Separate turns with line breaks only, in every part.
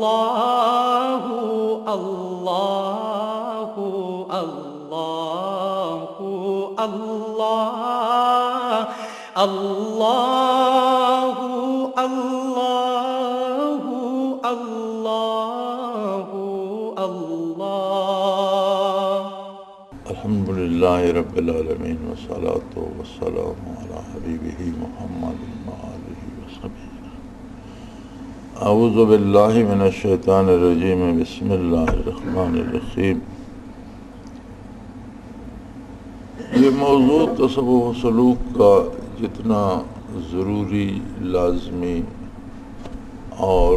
اللہ اللہ اللہ اللہ اللہ اللہ اللہ اللہ
الحمدللہ رب العالمین والصلاة والسلام علی حبیبہ محمد وآلہ وصحبہ. اعوذ باللہ من الشیطان الرجیم. بسم اللہ الرحمن الرحیم. یہ موضوع تصوف و سلوک کا جتنا ضروری، لازمی اور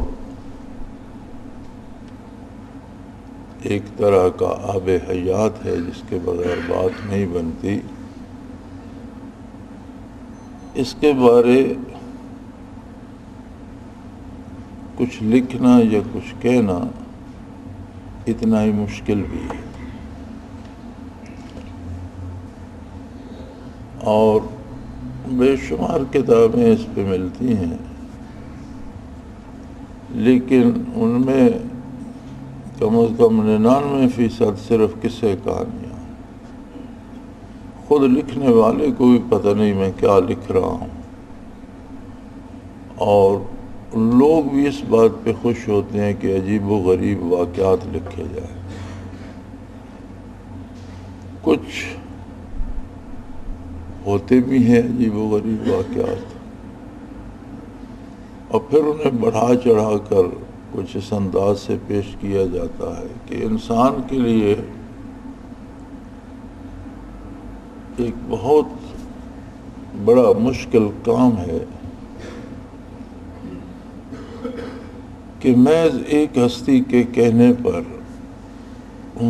ایک طرح کا آب حیات ہے جس کے بغیر بات نہیں بنتی، اس کے بارے کچھ لکھنا یا کچھ کہنا اتنا ہی مشکل بھی ہے، اور بے شمار کتابیں اس پہ ملتی ہیں، لیکن ان میں کم از کم 99% صرف قصے کہانیاں. خود لکھنے والے کو بھی پتہ نہیں میں کیا لکھ رہا ہوں، اور لوگ بھی اس بات پہ خوش ہوتے ہیں کہ عجیب و غریب واقعات لکھے جائیں. کچھ ہوتے بھی ہیں عجیب و غریب واقعات، اور پھر انہیں بڑھا چڑھا کر کچھ اس انداز سے پیش کیا جاتا ہے کہ انسان کے لیے ایک بہت بڑا مشکل کام ہے کہ محض ایک ہستی کے کہنے پر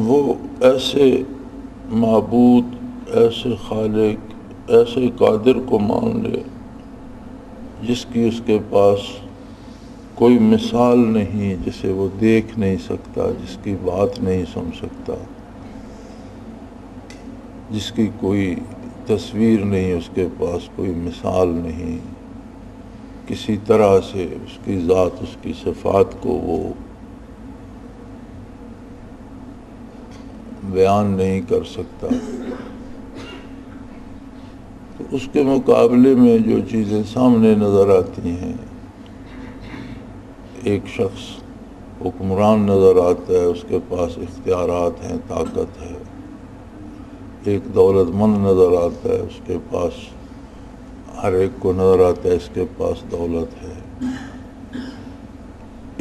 وہ ایسے معبود، ایسے خالق، ایسے قادر کو مان لے جس کی اس کے پاس کوئی مثال نہیں، جسے وہ دیکھ نہیں سکتا، جس کی بات نہیں سن سکتا، جس کی کوئی تصویر نہیں، اس کے پاس کوئی مثال نہیں، کسی طرح سے اس کی ذات، اس کی صفات کو وہ بیان نہیں کر سکتا. تو اس کے مقابلے میں جو چیزیں سامنے نظر آتی ہیں، ایک شخص حکمران نظر آتا ہے، اس کے پاس اختیارات ہیں، طاقت ہے. ایک دولت مند نظر آتا ہے، اس کے پاس ہر ایک کو نظر آتا ہے اس کے پاس دولت ہے.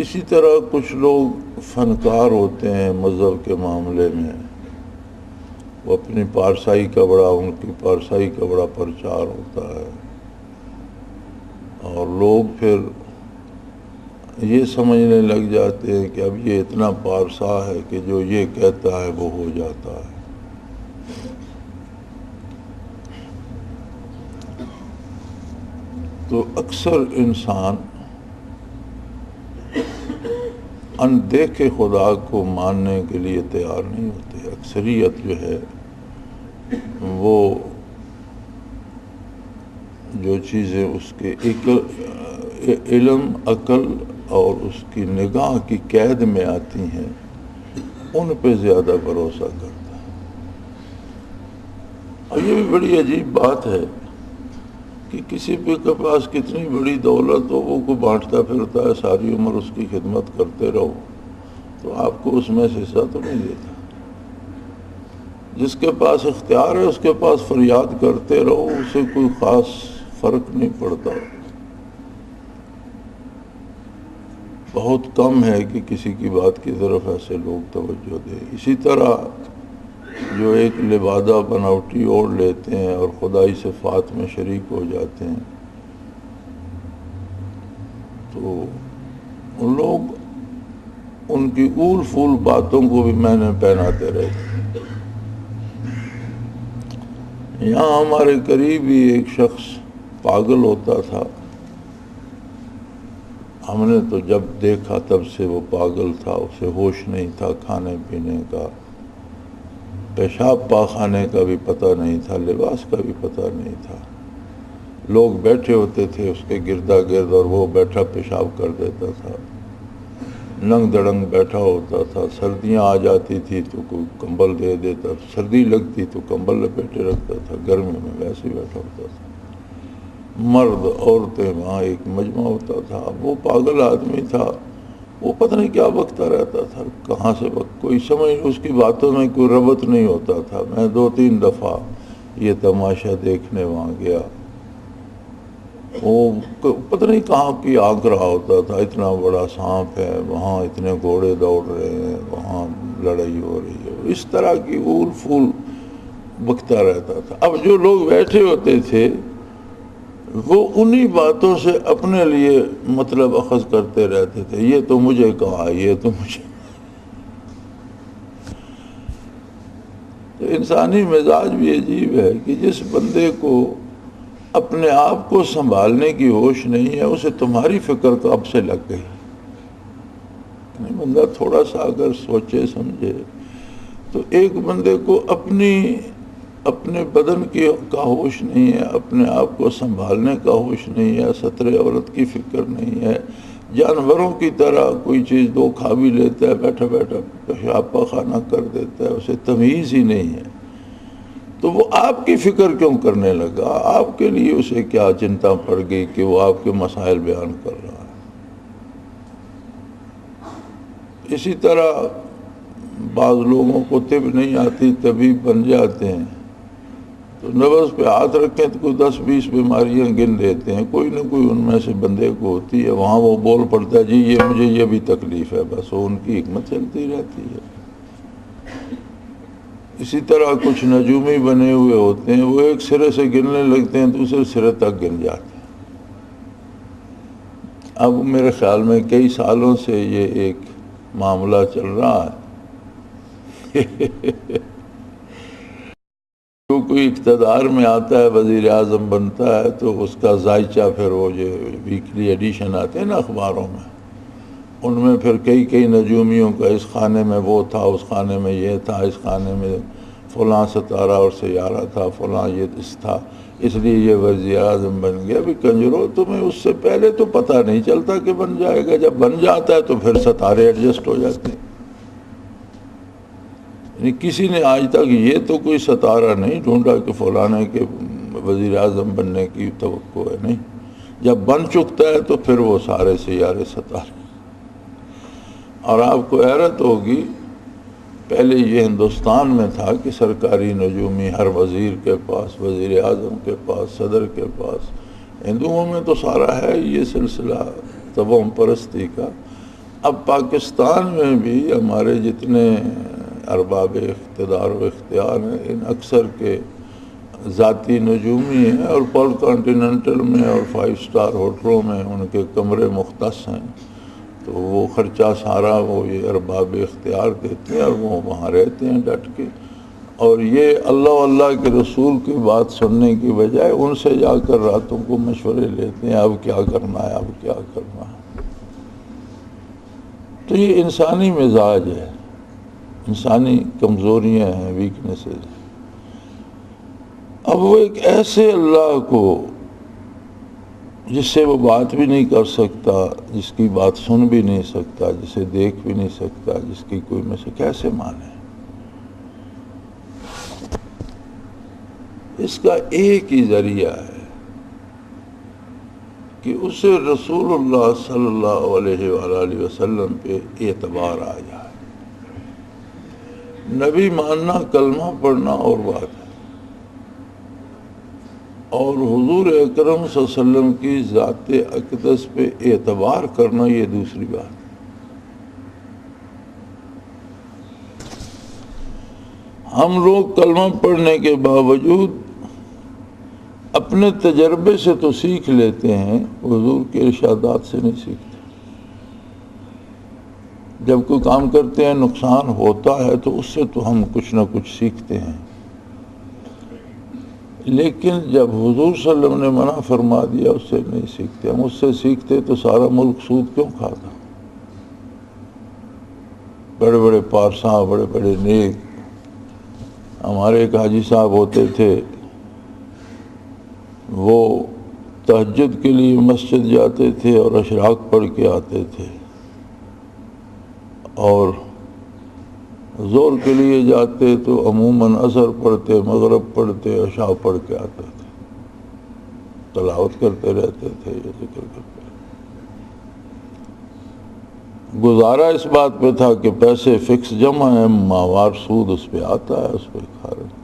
اسی طرح کچھ لوگ فنکار ہوتے ہیں مذہب کے معاملے میں، وہ اپنی پارسائی کا بڑا، ان کی پارسائی کا بڑا پرچار ہوتا ہے، اور لوگ پھر یہ سمجھنے لگ جاتے ہیں کہ اب یہ اتنا پارسا ہے کہ جو یہ کہتا ہے وہ ہو جاتا ہے. تو اکثر انسان اندیکھے خدا کو ماننے کے لیے تیار نہیں ہوتے. اکثریت جو ہے وہ جو چیزیں اس کے علم، عقل اور اس کی نگاہ کی قید میں آتی ہیں ان پہ زیادہ بھروسہ کرتا ہے. اور یہ بھی بڑی عجیب بات ہے کہ کسی کے پاس کتنی بڑی دولت ہو، وہ کو بانٹتا پھرتا ہے، ساری عمر اس کی خدمت کرتے رہو، تو آپ کو اس میں سے حصہ تو نہیں دیتا. جس کے پاس اختیار ہے اس کے پاس فریاد کرتے رہو، اسے کوئی خاص فرق نہیں پڑتا. بہت کم ہے کہ کسی کی بات کی طرف ایسے لوگ توجہ دیں. اسی طرح جو ایک لبادہ بناوٹی اوڑھ لیتے ہیں اور خدائی صفات میں شریک ہو جاتے ہیں، تو ان لوگ ان کی اول فول باتوں کو بھی معنی پہناتے رہتے ہیں. یہاں ہمارے قریب ہی ایک شخص پاگل ہوتا تھا. ہم نے تو جب دیکھا تب سے وہ پاگل تھا، اسے ہوش نہیں تھا، کھانے پینے کا، پیشاب پاخانے کا بھی پتہ نہیں تھا، لباس کا بھی پتہ نہیں تھا. لوگ بیٹھے ہوتے تھے اس کے گردا گرد اور وہ بیٹھا پیشاب کر دیتا تھا. ننگ دڑنگ بیٹھا ہوتا تھا، سردیاں آ جاتی تھی تو کوئی کمبل دے دیتا، سردی لگتی تو کمبل لپیٹے رکھتا تھا، گرمی میں ویسے ہی بیٹھا ہوتا تھا۔ مرد عورتیں وہاں ایک مجمع ہوتا تھا۔ وہ پاگل آدمی تھا، وہ پتہ نہیں کیا بکتا رہتا تھا، کہاں سے کوئی سمجھ، اس کی باتوں میں کوئی ربط نہیں ہوتا تھا۔ میں 2-3 دفعہ یہ تماشا دیکھنے وہاں گیا، وہ پتہ نہیں کہاں کی آنکھ رہا ہوتا تھا، اتنا بڑا سانپ ہے وہاں، اتنے گھوڑے دوڑ رہے ہیں وہاں، لڑائی ہو رہی ہے، اس طرح کی اول پھول بکتا رہتا تھا۔ اب جو لوگ بیٹھے ہوتے تھے وہ انہی باتوں سے اپنے لیے مطلب اخذ کرتے رہتے تھے، یہ تو مجھے کہا، یہ تو مجھے۔ تو انسانی مزاج بھی عجیب ہے کہ جس بندے کو اپنے آپ کو سنبھالنے کی ہوش نہیں ہے، اسے تمہاری فکر کب سے لگ گئی۔ بندہ تھوڑا سا اگر سوچے سمجھے تو ایک بندے کو اپنے بدن کا ہوش نہیں ہے، اپنے آپ کو سنبھالنے کا ہوش نہیں ہے، ستر عورت کی فکر نہیں ہے، جانوروں کی طرح کوئی چیز دو کھا بھی لیتا ہے، بیٹھا بیٹھا پیشاب پاخانہ کر دیتا ہے، اسے تمیز ہی نہیں ہے، تو وہ آپ کی فکر کیوں کرنے لگا؟ آپ کے لیے اسے کیا چنتا پڑ گئی کہ وہ آپ کے مسائل بیان کر رہا ہے؟ اسی طرح بعض لوگوں کو طب نہیں آتی، طبیب بن جاتے ہیں، تو نبض پہ ہاتھ رکھیں تو کوئی 10-20 بیماریاں گن دیتے ہیں، کوئی نہ کوئی ان میں سے بندے کو ہوتی ہے، وہاں وہ بول پڑتا ہے جی یہ مجھے یہ بھی تکلیف ہے، بس وہ ان کی حکمت چلتی رہتی ہے۔ اسی طرح کچھ نجومی بنے ہوئے ہوتے ہیں، وہ ایک سرے سے گننے لگتے ہیں، دوسرے سرے تک گن جاتے ہیں۔ اب میرے خیال میں کئی سالوں سے یہ ایک معاملہ چل رہا ہے جو کوئی اقتدار میں آتا ہے، وزیر اعظم بنتا ہے، تو اس کا ذائچہ پھر وہ جو ویکلی ایڈیشن آتے ہیں نا اخباروں میں، ان میں پھر کئی نجومیوں کا اس خانے میں وہ تھا، اس خانے میں یہ تھا، اس خانے میں فلاں ستارہ اور سیارہ تھا، فلاں یہ اس تھا، اس لیے یہ وزیر اعظم بن گیا۔ ابھی کنجرو، تمہیں اس سے پہلے تو پتہ نہیں چلتا کہ بن جائے گا، جب بن جاتا ہے تو پھر ستارے ایڈجسٹ ہو جاتے ہیں۔ یعنی کسی نے آج تک یہ تو کوئی ستارہ نہیں ڈھونڈا کہ فلانے کے وزیر اعظم بننے کی توقع ہے، نہیں، جب بن چکتا ہے تو پھر وہ سارے سیارے ستارے۔ اور آپ کو حیرت ہوگی، پہلے یہ ہندوستان میں تھا کہ سرکاری نجومی ہر وزیر کے پاس، وزیر اعظم کے پاس، صدر کے پاس، ہندوؤں میں تو سارا ہے یہ سلسلہ توہم پرستی کا۔ اب پاکستان میں بھی ہمارے جتنے ارباب اقتدار و اختیار ہیں، ان اکثر کے ذاتی نجومی ہیں، اور پال کانٹیننٹل میں اور 5 سٹار ہوٹلوں میں ان کے کمرے مختص ہیں، تو وہ خرچہ سارا وہ یہ ارباب اختیار دیتے ہیں اور وہ وہاں رہتے ہیں ڈٹ کے، اور یہ اللہ کے رسول کی بات سننے کی بجائے ان سے جا کر راتوں کو مشورے لیتے ہیں، اب کیا کرنا ہے، اب کیا کرنا ہے۔ تو یہ انسانی مزاج ہے، انسانی کمزوریاں ہیں، ویکنیسز۔ اب وہ ایک ایسے اللہ کو جس سے وہ بات بھی نہیں کر سکتا، جس کی بات سن بھی نہیں سکتا، جسے دیکھ بھی نہیں سکتا، جس کی کوئی میں سے کیسے مانے؟ اس کا ایک ہی ذریعہ ہے کہ اسے رسول اللہ صلی اللہ علیہ وآلہ وسلم پہ اعتبار آ جائے۔ نبی ماننا، کلمہ پڑھنا اور بات ہے، اور حضور اکرم صلی اللہ علیہ وسلم کی ذات اقدس پہ اعتبار کرنا یہ دوسری بات ہے۔ ہم لوگ کلمہ پڑھنے کے باوجود اپنے تجربے سے تو سیکھ لیتے ہیں، حضور کے ارشادات سے نہیں سیکھتے۔ جب کوئی کام کرتے ہیں نقصان ہوتا ہے تو اس سے تو ہم کچھ نہ کچھ سیکھتے ہیں، لیکن جب حضور صلی اللہ علیہ وسلم نے منع فرما دیا اس سے نہیں سیکھتے۔ ہم اس سے سیکھتے تو سارا ملک سود کیوں کھاتا؟ بڑے بڑے پارساں، بڑے بڑے نیک، ہمارے ایک حاجی صاحب ہوتے تھے، وہ تہجد کے لیے مسجد جاتے تھے اور اشراق پڑھ کے آتے تھے، اور زور کے لیے جاتے تو عموماً عصر پڑھتے، مغرب پڑھتے، عشاء پڑھ کے آتے تھے، تلاوت کرتے رہتے تھے، یہ ذکر کرتے رہتے۔ گزارا اس بات پہ تھا کہ پیسے فکس جمع ہیں، ماہوار سود اس پہ آتا ہے، اس پہ کھا رہے ہیں۔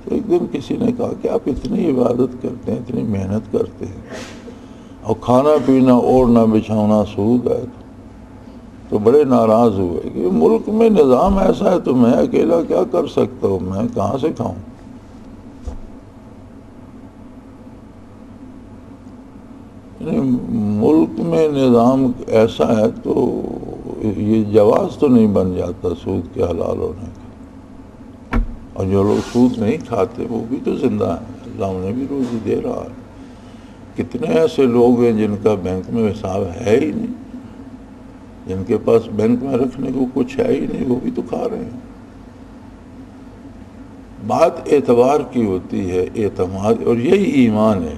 تو ایک دن کسی نے کہا کہ آپ اتنی عبادت کرتے ہیں، اتنی محنت کرتے ہیں، اور کھانا پینا اوڑھنا بچھانا سود ہے، تو بڑے ناراض ہوئے کہ ملک میں نظام ایسا ہے تو میں اکیلا کیا کر سکتا ہوں، میں کہاں سے کھاؤں؟ ملک میں نظام ایسا ہے تو یہ جواز تو نہیں بن جاتا سود کے حلال ہونے کا، اور جو لوگ سود نہیں کھاتے وہ بھی تو زندہ ہیں، اللہ انہیں بھی روزی دے رہا ہے۔ کتنے ایسے لوگ ہیں جن کا بینک میں حساب ہے ہی نہیں، جن کے پاس بینک میں رکھنے کو کچھ ہے ہی نہیں، وہ بھی تو کھا رہے ہیں۔ بات اعتبار کی ہوتی ہے، اعتماد، اور یہی ایمان ہے۔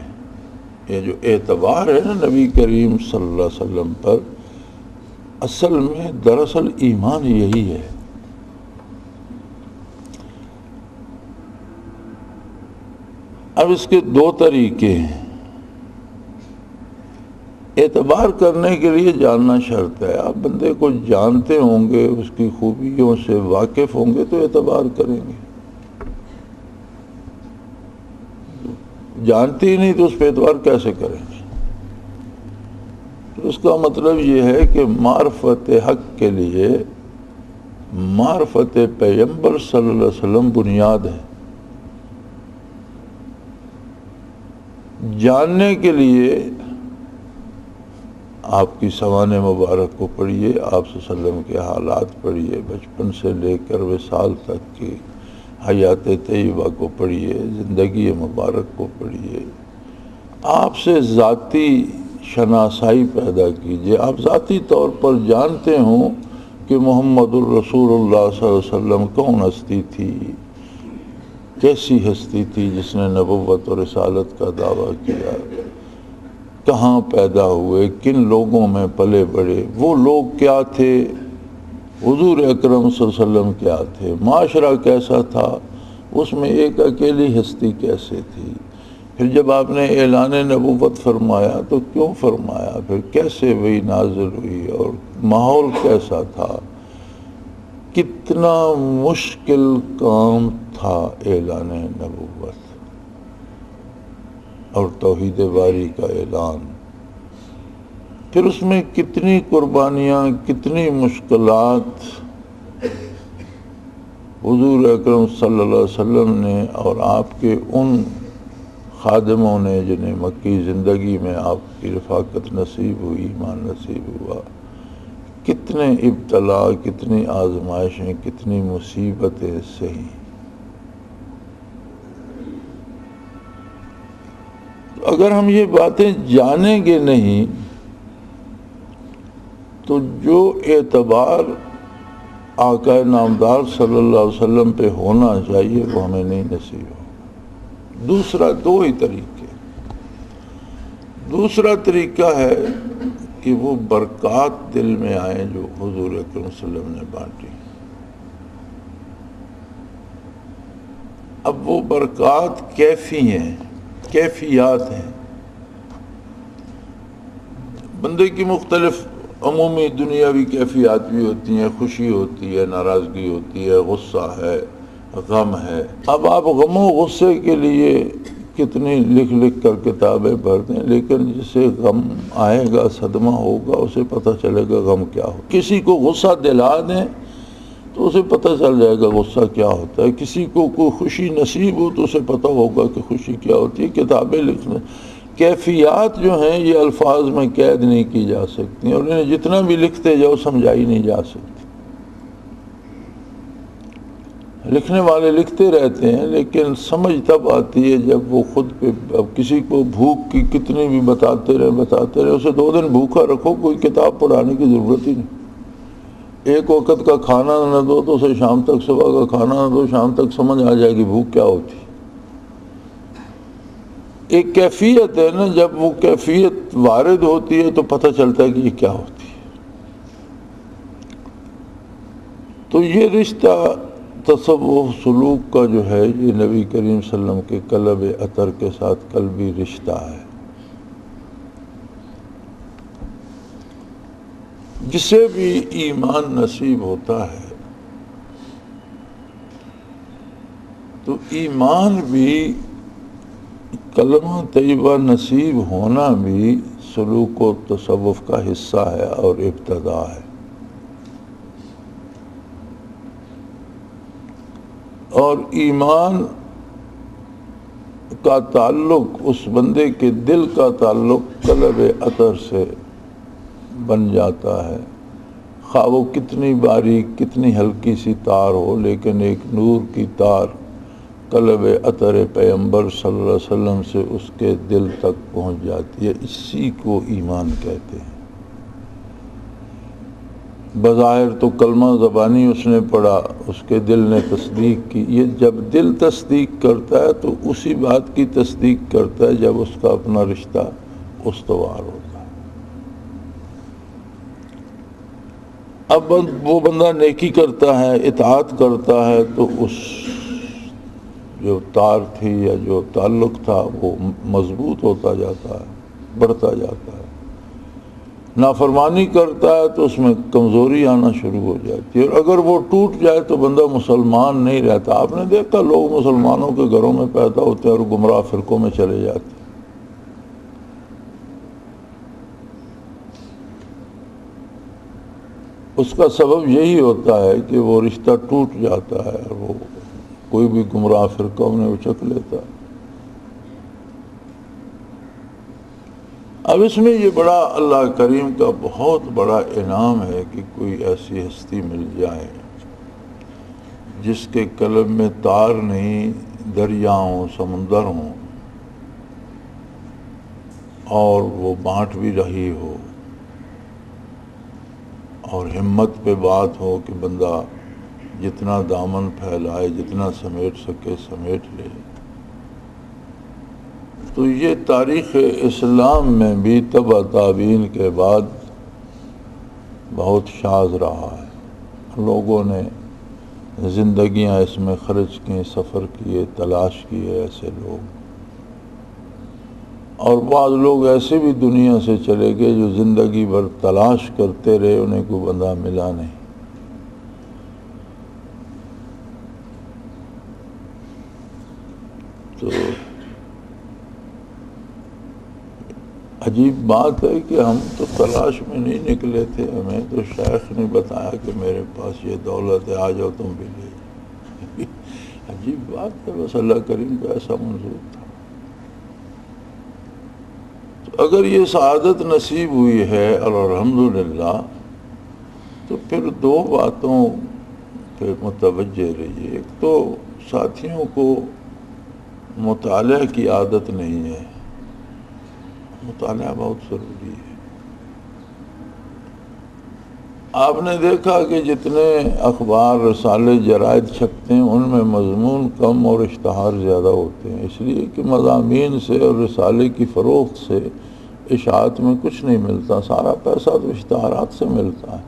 یہ جو اعتبار ہے نا نبی کریم صلی اللہ علیہ وسلم پر، اصل میں دراصل ایمان یہی ہے۔ اب اس کے دو طریقے ہیں۔ اعتبار کرنے کے لیے جاننا شرط ہے۔ آپ بندے کو جانتے ہوں گے، اس کی خوبیوں سے واقف ہوں گے تو اعتبار کریں گے۔ جانتے ہی نہیں تو اس پہ اعتبار کیسے کریں گے؟ تو اس کا مطلب یہ ہے کہ معرفت حق کے لیے معرفت پیغمبر صلی اللہ علیہ وسلم بنیاد ہے۔ جاننے کے لیے آپ کی سوانح مبارک کو پڑھیے، آپ صلی اللہ علیہ وسلم کے حالات پڑھیے، بچپن سے لے کر وصال تک کی حیات طیبہ کو پڑھیے، زندگی مبارک کو پڑھیے، آپ سے ذاتی شناسائی پیدا کیجیے، آپ ذاتی طور پر جانتے ہوں کہ محمد الرسول اللہ صلی اللہ علیہ وسلم کون ہستی تھی، کیسی ہستی تھی جس نے نبوت اور رسالت کا دعویٰ کیا، کہاں پیدا ہوئے، کن لوگوں میں پلے بڑھے، وہ لوگ کیا تھے، حضور اکرم صلی اللہ علیہ وسلم کیا تھے، معاشرہ کیسا تھا، اس میں ایک اکیلی ہستی کیسے تھی، پھر جب آپ نے اعلان نبوت فرمایا تو کیوں فرمایا، پھر کیسے وہی نازل ہوئی اور ماحول کیسا تھا، کتنا مشکل کام تھا اعلان نبوت اور توحید باری کا اعلان، پھر اس میں کتنی قربانیاں، کتنی مشکلات حضور اکرم صلی اللہ علیہ وسلم نے اور آپ کے ان خادموں نے جنہیں مکی زندگی میں آپ کی رفاقت نصیب ہوئی، ایمان نصیب ہوا، کتنے ابتلا، کتنی آزمائشیں، کتنی مصیبتیں سہی۔ اگر ہم یہ باتیں جانیں گے نہیں تو جو اعتبار آقا نامدار صلی اللہ علیہ وسلم پہ ہونا چاہیے وہ ہمیں نہیں نصیب ہو۔ دوسرا، دو ہی طریقے۔ دوسرا طریقہ ہے کہ وہ برکات دل میں آئیں جو حضور اکرم صلی اللہ علیہ وسلم نے بانٹی۔ اب وہ برکات کیفی ہیں، کیفیات ہیں۔ بندے کی مختلف عمومی دنیاوی کیفیات بھی ہوتی ہیں، خوشی ہوتی ہے، ناراضگی ہوتی ہے، غصہ ہے، غم ہے۔ اب آپ غم و غصے کے لیے کتنی لکھ لکھ کر کتابیں پڑھ دیں، لیکن جسے غم آئے گا، صدمہ ہوگا، اسے پتہ چلے گا غم کیا ہو۔ کسی کو غصہ دلا دیں تو اسے پتہ چل جائے گا غصہ کیا ہوتا ہے، کسی کو کوئی خوشی نصیب ہو تو اسے پتہ ہوگا کہ خوشی کیا ہوتی ہے۔ کتابیں لکھنے، کیفیات جو ہیں یہ الفاظ میں قید نہیں کی جا سکتی اور انہیں جتنا بھی لکھتے جاؤ سمجھائی نہیں جا سکتی۔ لکھنے والے لکھتے رہتے ہیں لیکن سمجھ تب آتی ہے جب وہ خود پہ، اب کسی کو بھوک کی کتنی بھی بتاتے رہے، اسے 2 دن بھوکا رکھو، کوئی کتاب پڑھانے کی ضرورت ہی نہیں۔ ایک وقت کا کھانا نہ دو تو اسے شام تک، صبح کا کھانا نہ دو شام تک سمجھ آ جائے گی بھوک کیا ہوتی۔ ایک کیفیت ہے نا، جب وہ کیفیت وارد ہوتی ہے تو پتہ چلتا ہے کہ یہ کیا ہوتی ہے۔ تو یہ رشتہ تصوف سلوک کا جو ہے یہ نبی کریم صلی اللہ علیہ وسلم کے قلب اطہر کے ساتھ قلبی رشتہ ہے. جسے بھی ایمان نصیب ہوتا ہے تو ایمان بھی کلمہ طیبہ نصیب ہونا بھی سلوک و تصوف کا حصہ ہے اور ابتدا ہے. اور ایمان کا تعلق اس بندے کے دل کا تعلق قلب اطہر سے بن جاتا ہے، خواہ وہ کتنی باریک کتنی ہلکی سی تار ہو، لیکن ایک نور کی تار قلب اطہر پیغمبر صلی اللہ علیہ وسلم سے اس کے دل تک پہنچ جاتی ہے. اسی کو ایمان کہتے ہیں. بظاہر تو کلمہ زبانی اس نے پڑھا، اس کے دل نے تصدیق کی. یہ جب دل تصدیق کرتا ہے تو اسی بات کی تصدیق کرتا ہے جب اس کا اپنا رشتہ استوار ہوتا ہے. اب وہ بندہ نیکی کرتا ہے، اطاعت کرتا ہے، تو اس جو تار تھی یا جو تعلق تھا وہ مضبوط ہوتا جاتا ہے، بڑھتا جاتا ہے. نافرمانی کرتا ہے تو اس میں کمزوری آنا شروع ہو جاتی ہے، اور اگر وہ ٹوٹ جائے تو بندہ مسلمان نہیں رہتا. آپ نے دیکھا لوگ مسلمانوں کے گھروں میں پیدا ہوتے ہیں اور گمراہ فرقوں میں چلے جاتے ہیں. اس کا سبب یہی ہوتا ہے کہ وہ رشتہ ٹوٹ جاتا ہے اور وہ کوئی بھی گمراہ فرقہ انہیں اچک لیتا ہے. اب اس میں یہ بڑا اللہ کریم کا بہت بڑا انعام ہے کہ کوئی ایسی ہستی مل جائے جس کے قلب میں تار نہیں، دریا ہوں، سمندر ہوں، اور وہ بانٹ بھی رہی ہو، اور ہمت پہ بات ہو کہ بندہ جتنا دامن پھیلائے، جتنا سمیٹ سکے سمیٹ لے. تو یہ تاریخ اسلام میں بھی تبع تابعین کے بعد بہت شاذ رہا ہے. لوگوں نے زندگیاں اس میں خرچ کی، سفر کیے، تلاش کیے ایسے لوگ، اور بعض لوگ ایسے بھی دنیا سے چلے گئے جو زندگی بھر تلاش کرتے رہے، انہیں کوئی بندہ ملا نہیں. تو عجیب بات ہے کہ ہم تو تلاش میں نہیں نکلے تھے، ہمیں تو شیخ نے بتایا کہ میرے پاس یہ دولت ہے، آ جاؤ تم بھی لے. عجیب بات ہے، بس اللہ کریم کا ایسا منظور تھا. اگر یہ سعادت نصیب ہوئی ہے اور الحمدللہ، تو پھر دو باتوں پہ متوجہ رہیے. ایک تو ساتھیوں کو مطالعہ کی عادت نہیں ہے. مطالعہ بہت ضروری ہے. آپ نے دیکھا کہ جتنے اخبار، رسالے، جرائد چھپتے ہیں ان میں مضمون کم اور اشتہار زیادہ ہوتے ہیں، اس لیے کہ مضامین سے اور رسالے کی فروخت سے اشاعت میں کچھ نہیں ملتا. سارا پیسہ تو اشتہارات سے ملتا ہے.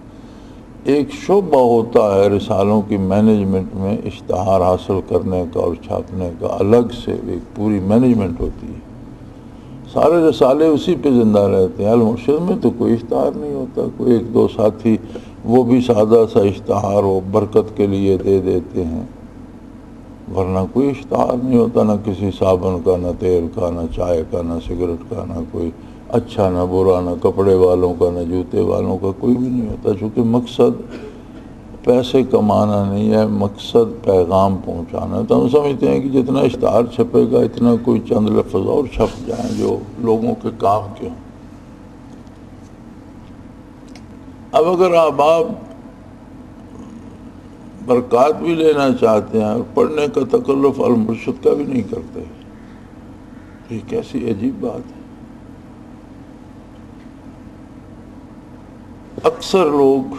ایک شعبہ ہوتا ہے رسالوں کی مینجمنٹ میں، اشتہار حاصل کرنے کا اور چھاپنے کا، الگ سے ایک پوری مینجمنٹ ہوتی ہے. سارے رسالے اسی پہ زندہ رہتے ہیں. المرشد میں تو کوئی اشتہار نہیں ہوتا. کوئی ایک دو ساتھی وہ بھی سادہ سا اشتہار ہو برکت کے لیے دے دیتے ہیں، ورنہ کوئی اشتہار نہیں ہوتا، نہ کسی صابن کا، نہ تیل کا، نہ چائے کا، نہ سگریٹ کا، نہ کوئی اچھا نہ برا، نہ کپڑے والوں کا، نہ جوتے والوں کا، کوئی بھی نہیں ہوتا. چونکہ مقصد پیسے کمانا نہیں ہے، مقصد پیغام پہنچانا ہے. تو ہم سمجھتے ہیں کہ جتنا اشتہار چھپے گا اتنا کوئی چند لفظ اور چھپ جائیں جو لوگوں کے کام کے ہوں. اب اگر آپ برکات بھی لینا چاہتے ہیں اور پڑھنے کا تکلف المرشد کا بھی نہیں کرتے، یہ کیسی عجیب بات ہے. اکثر لوگ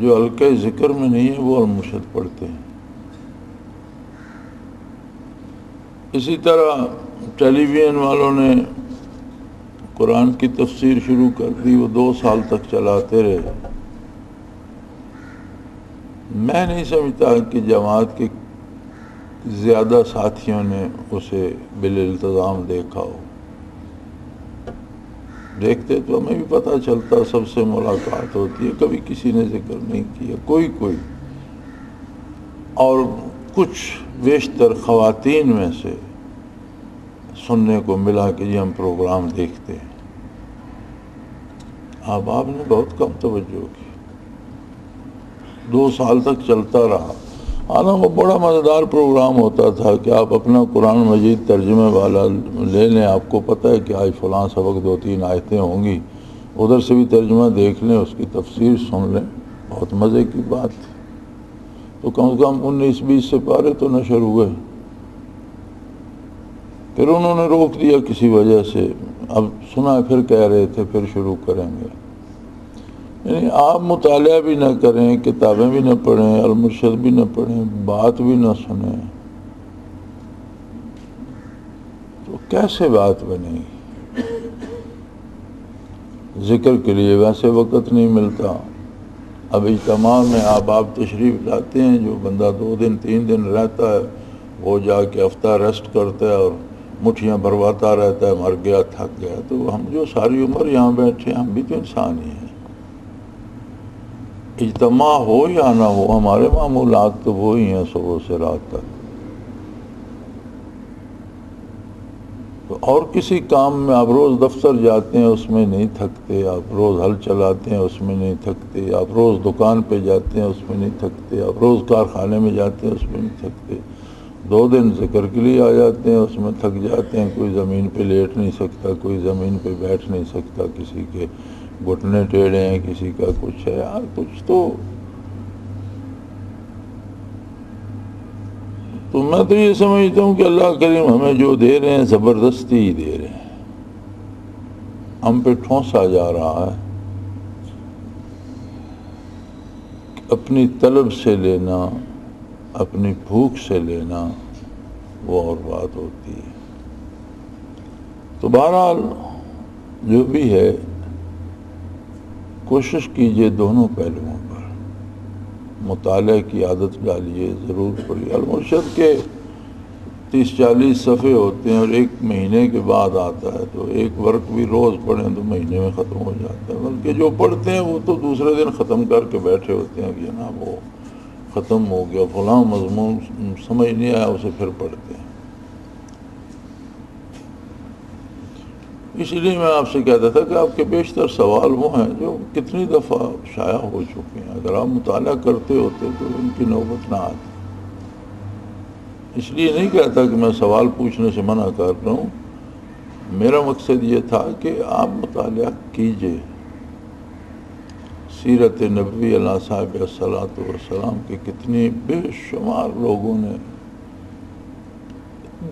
جو حلقہ ذکر میں نہیں ہے وہ المرشد پڑھتے ہیں. اسی طرح ٹیلی ویژن والوں نے قرآن کی تفسیر شروع کر دی، وہ 2 سال تک چلاتے رہے. میں نہیں سمجھتا کہ جماعت کے زیادہ ساتھیوں نے اسے بالالتزام دیکھا ہو. دیکھتے تو ہمیں بھی پتہ چلتا، سب سے ملاقات ہوتی ہے، کبھی کسی نے ذکر نہیں کیا، کوئی. اور کچھ بیشتر خواتین میں سے سننے کو ملا کہ جی ہم پروگرام دیکھتے ہیں. آپ نے بہت کم توجہ کی. 2 سال تک چلتا رہا. حالانکہ وہ بڑا مزیدار پروگرام ہوتا تھا کہ آپ اپنا قرآن مجید ترجمے والا لے لیں، آپ کو پتہ ہے کہ آج فلاں سبق 2-3 آیتیں ہوں گی، ادھر سے بھی ترجمہ دیکھ لیں، اس کی تفسیر سن لیں. بہت مزے کی بات تھی. تو کم از کم 19-20 سپارے تو نشر ہوئے. پھر انہوں نے روک دیا کسی وجہ سے. اب سنا پھر کہہ رہے تھے پھر شروع کریں گے. یعنی آپ مطالعہ بھی نہ کریں، کتابیں بھی نہ پڑھیں، المرشد بھی نہ پڑھیں، بات بھی نہ سنیں، تو کیسے بات بنے گی؟ ذکر کے لیے ویسے وقت نہیں ملتا. اب اجتماع میں آپ تشریف لاتے ہیں، جو بندہ 2 دن 3 دن رہتا ہے وہ جا کے ہفتہ ریسٹ کرتا ہے اور مٹھیاں بھرواتا رہتا ہے، مر گیا تھک گیا. تو ہم جو ساری عمر یہاں بیٹھے ہم بھی تو انسان ہی ہیں. اجتماع ہو یا نہ ہو، ہمارے معمولات تو وہی ہیں صبح سے رات تک. تو اور کسی کام میں آپ روز دفتر جاتے ہیں اس میں نہیں تھکتے، آپ روز ہل چلاتے ہیں اس میں نہیں تھکتے، آپ روز دکان پہ جاتے ہیں اس میں نہیں تھکتے، آپ روز کارخانے میں جاتے ہیں اس میں نہیں تھکتے. 2 دن ذکر کے لیے آ جاتے ہیں اس میں تھک جاتے ہیں. کوئی زمین پہ لیٹ نہیں سکتا، کوئی زمین پہ بیٹھ نہیں سکتا، کسی کے گھٹنے ٹیڑھے ہیں، کسی کا کچھ ہے. یار کچھ تو میں تو یہ سمجھتا ہوں کہ اللہ کریم ہمیں جو دے رہے ہیں زبردستی ہی دے رہے ہیں. ہم پہ ٹھونسا جا رہا ہے. اپنی طلب سے لینا، اپنی بھوک سے لینا وہ اور بات ہوتی ہے. تو بہرحال جو بھی ہے کوشش کیجئے دونوں پہلوؤں پر. مطالعہ کی عادت ڈالیے ضرور پڑھیے. المرشد کے 30-40 صفحے ہوتے ہیں اور 1 مہینے کے بعد آتا ہے. تو ایک ورق بھی روز پڑھیں تو مہینے میں ختم ہو جاتا ہے. بلکہ جو پڑھتے ہیں وہ تو دوسرے دن ختم کر کے بیٹھے ہوتے ہیں کہ جناب وہ ختم ہو گیا، فلاں مضمون سمجھ نہیں آیا، اسے پھر پڑھتے ہیں. اس لیے میں آپ سے کہتا تھا کہ آپ کے بیشتر سوال وہ ہیں جو کتنی دفعہ شائع ہو چکے ہیں. اگر آپ مطالعہ کرتے ہوتے تو ان کی نوبت نہ آتی. اس لیے نہیں کہتا کہ میں سوال پوچھنے سے منع کر رہا ہوں. میرا مقصد یہ تھا کہ آپ مطالعہ کیجئے. سیرت نبوی علیہ صاحب الصلاۃ والسلام کے کتنی بے شمار لوگوں نے،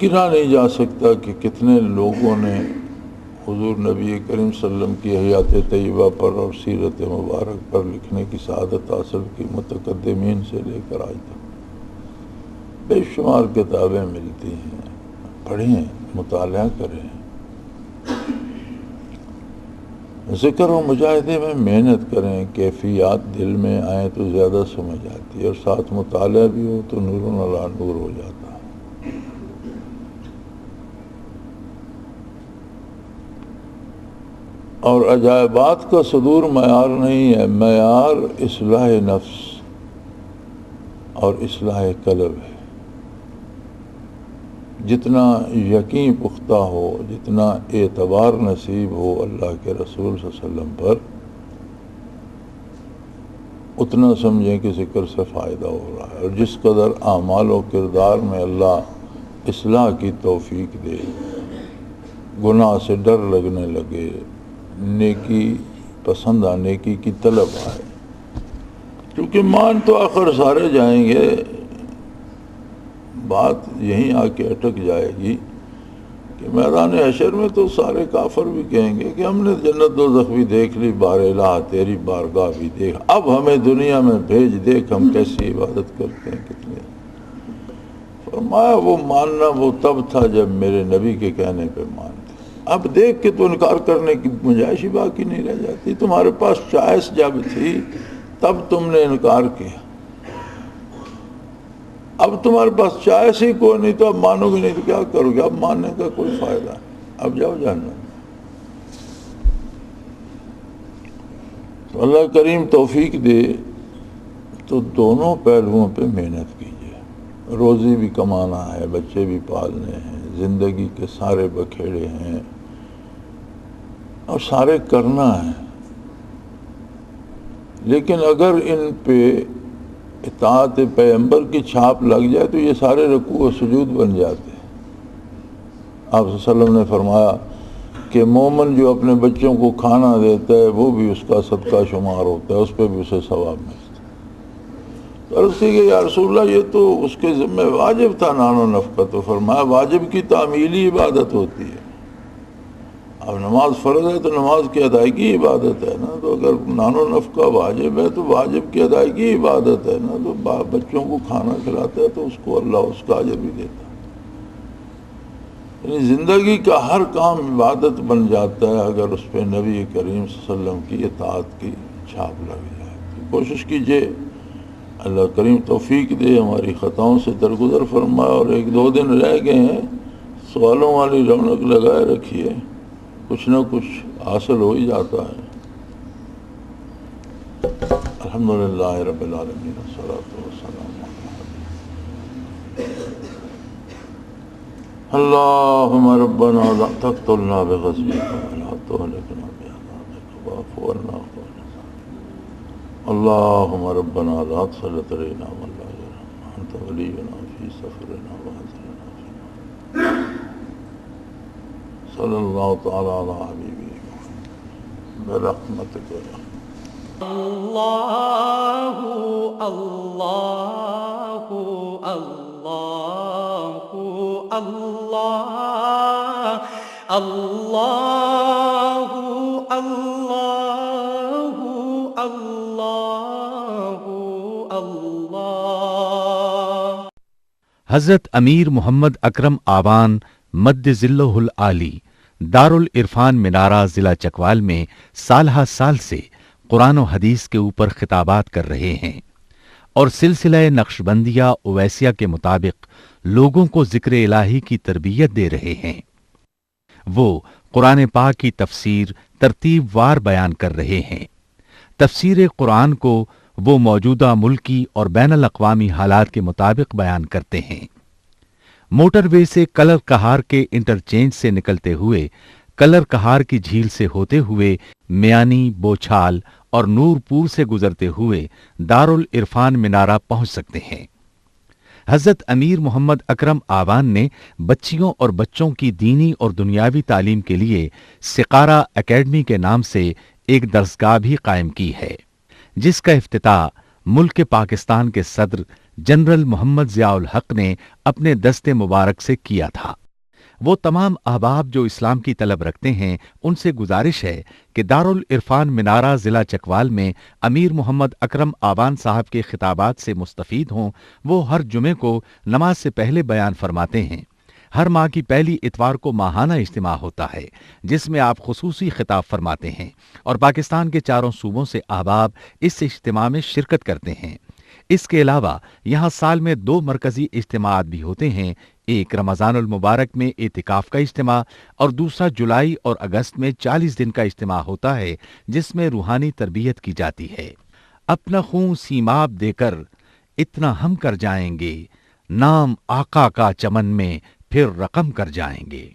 گنا نہیں جا سکتا کہ کتنے لوگوں نے حضور نبی کریم صلی اللہ علیہ وسلم کی حیات طیبہ پر اور سیرت مبارک پر لکھنے کی سعادت حاصل کی، متقدمین سے لے کر آج تک. بے شمار کتابیں ملتی ہیں. پڑھیں، مطالعہ کریں. ذکر و مجاہدے میں محنت کریں. کیفیات دل میں آئیں تو زیادہ سمجھ آتی ہے، اور ساتھ مطالعہ بھی ہو تو نور علی نور ہو جاتا ہے. اور عجائبات کا صدور معیار نہیں ہے، معیار اصلاح نفس اور اصلاح قلب ہے. جتنا یقین پختہ ہو، جتنا اعتبار نصیب ہو اللہ کے رسول صلی اللہ علیہ وسلم پر، اتنا سمجھیں کہ ذکر سے فائدہ ہو رہا ہے. اور جس قدر اعمال و کردار میں اللہ اصلاح کی توفیق دے، گناہ سے ڈر لگنے لگے، نیکی پسند آنے کی طلب آئے. کیونکہ مان تو آخر سارے جائیں گے. بات یہیں آ کے اٹک جائے گی کہ میدان حشر میں تو سارے کافر بھی کہیں گے کہ ہم نے جنت دوزخ بھی دیکھ لی، بار الہ تیری بارگاہ بھی دیکھ، اب ہمیں دنیا میں بھیج، دیکھ ہم کیسی عبادت کرتے ہیں کتنے. فرمایا وہ ماننا وہ تب تھا جب میرے نبی کے کہنے پہ مانتے. اب دیکھ کے تو انکار کرنے کی گنجائش ہی باقی نہیں رہ جاتی. تمہارے پاس چوائس جب تھی تب تم نے انکار کیا. اب تمہارے پاس چائے سے کوئی نہیں تو اب مانو گے نہیں تو کیا کرو گے؟ اب ماننے کا کوئی فائدہ نہیں، اب جاؤ جہنم۔ تو اللہ کریم توفیق دے تو دونوں پہلوؤں پہ محنت کیجیے، روزی بھی کمانا ہے، بچے بھی پالنے ہیں، زندگی کے سارے بکھیڑے ہیں اور سارے کرنا ہے، لیکن اگر ان پہ اطاعت پیغمبر کی چھاپ لگ جائے تو یہ سارے رکوع و سجود بن جاتے ہیں۔ آپ صلی اللہ علیہ وسلم نے فرمایا کہ مومن جو اپنے بچوں کو کھانا دیتا ہے وہ بھی اس کا صدقہ شمار ہوتا ہے، اس پہ بھی اسے ثواب ملتا ہے۔ تو عرض کی کہ یا رسول اللہ یہ تو اس کے ذمہ واجب تھا نان و نفقہ، تو فرمایا واجب کی تعمیلی عبادت ہوتی ہے۔ اب نماز فرض ہے تو نماز کی ادائیگی عبادت ہے نا، تو اگر نان و نفقہ واجب ہے تو واجب کی ادائیگی عبادت ہے نا، تو بچوں کو کھانا کھلاتا ہے تو اس کو اللہ اس کا اجر بھی دیتا ہے۔ یعنی زندگی کا ہر کام عبادت بن جاتا ہے اگر اس پہ نبی کریم صلی اللہ علیہ وسلم کی اطاعت کی چھاپ لگ جائے۔ تو کوشش کیجئے، اللہ کریم توفیق دے، ہماری خطاؤں سے درگزر فرمائے، اور 1-2 دن رہ گئے ہیں، سوالوں والی رونق لگائے رکھیے، کچھ نہ کچھ حاصل ہو ہی جاتا ہے۔ الحمدللہ رب العالمین، والصلاۃ والسلام اللہم ربنا لا تقتلنا بغضبک ولا تهلكنا بعذابک واعف عنا اللہم ربنا لا تسلط علینا من لا يرحمنا انت ولینا فی سفرنا وحزننا فینا صلی اللہ تعالی علی حبیبی برحمتک
اللہ اللہ اللہ اللہ اللہ اللہ اللہ اللہ۔
حضرت امیر محمد اکرم آوان مد ذلہ العالی دارالعرفان منارہ ضلع چکوال میں سالہ سال سے قرآن و حدیث کے اوپر خطابات کر رہے ہیں اور سلسلہ نقشبندیہ اویسیہ کے مطابق لوگوں کو ذکر الہی کی تربیت دے رہے ہیں۔ وہ قرآن پاک کی تفسیر ترتیب وار بیان کر رہے ہیں۔ تفسیر قرآن کو وہ موجودہ ملکی اور بین الاقوامی حالات کے مطابق بیان کرتے ہیں۔ موٹر وے سے کلر کہار کے انٹرچینج سے نکلتے ہوئے کلر کہار کی جھیل سے ہوتے ہوئے میانی، بوچھال اور نور پور سے گزرتے ہوئے دارالعرفان منارہ پہنچ سکتے ہیں۔ حضرت امیر محمد اکرم آوان نے بچیوں اور بچوں کی دینی اور دنیاوی تعلیم کے لیے سقارہ اکیڈمی کے نام سے ایک درسگاہ بھی قائم کی ہے، جس کا افتتاح ملک پاکستان کے صدر جنرل محمد ضیاء الحق نے اپنے دست مبارک سے کیا تھا۔ وہ تمام احباب جو اسلام کی طلب رکھتے ہیں ان سے گزارش ہے کہ دارالعرفان منارہ ضلع چکوال میں امیر محمد اکرم آوان صاحب کے خطابات سے مستفید ہوں۔ وہ ہر جمعے کو نماز سے پہلے بیان فرماتے ہیں۔ ہر ماہ کی پہلی اتوار کو ماہانہ اجتماع ہوتا ہے جس میں آپ خصوصی خطاب فرماتے ہیں اور پاکستان کے چاروں صوبوں سے احباب اس اجتماع میں شرکت کرتے ہیں۔ اس کے علاوہ یہاں سال میں 2 مرکزی اجتماعات بھی ہوتے ہیں، ایک رمضان المبارک میں اعتکاف کا اجتماع اور دوسرا جولائی اور اگست میں 40 دن کا اجتماع ہوتا ہے جس میں روحانی تربیت کی جاتی ہے۔ اپنا خون سیماب دے کر اتنا ہم کر جائیں گے، نام آقا کا چمن میں پھر رقم کر جائیں گے۔